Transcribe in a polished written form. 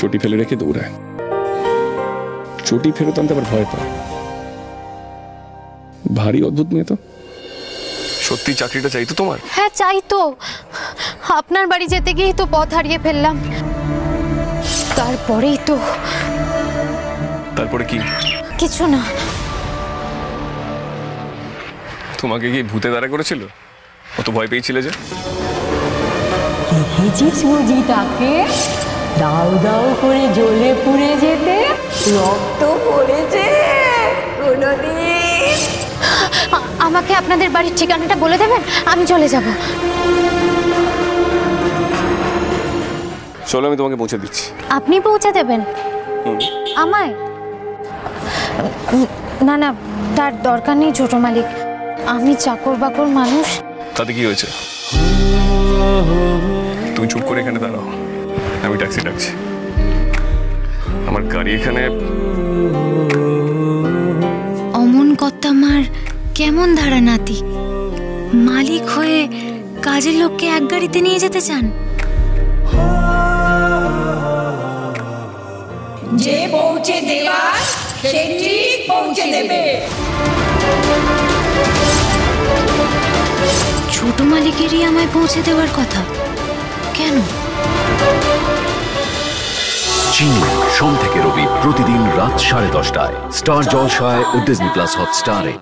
চটি ফেলে রেখে দৌড়ায়, চটি ফেরত আনতে আবার ভয় পায়। ভারী অদ্ভুত মেয়ে তো। সত্যি চাকরিটা চাইতো তোমার? হ্যাঁ চাইতো, আপনার বাড়ি যেতে গিয়েই তো পথ হারিয়ে ফেললাম। তারপরেই তো। তারপরে কি? কিছু না। তোমাকে কি ভূতে দাঁড়া করেছিল? অত ভয় পেয়েছিলে যে? দেখেছিস বুঝি তাকে দাউ দাউ করে জ্বলে পুড়ে যেতে? রক্ত পড়েছে কোনদিন? আমাকে আপনাদের বাড়ির ঠিকানাটা বলে দেবেন, আমি চলে যাব। চলো আমি তোমাকে পৌঁছে দিচ্ছি। আপনি পৌঁছে দেবেন আমায়? না না, তার দরকার নেই ছোট মালিক, আমি চাকর বাকর মানুষ। তাতে কি হয়েছে? তুমি চুপ করে এখানে দাঁড়াও, আমি ট্যাক্সি ডাকছি। আমার গাড়ি এখানে। অমন কর্তামার কেমন ধারা নাতি, মালিক হয়ে কাজের লোককে এক গাড়িতে নিয়ে যেতে চান? যে পৌঁছে দেওয়ার সে ঠিক পৌঁছে দেবে। ছোট মালিকেরই আমায় পৌঁছে দেওয়ার কথা, কেন? চিনি সোম থেকে রবি প্রতিদিন রাত 10:30টায় স্টার জলসায় ও ডিজনি প্লাস হটস্টারে।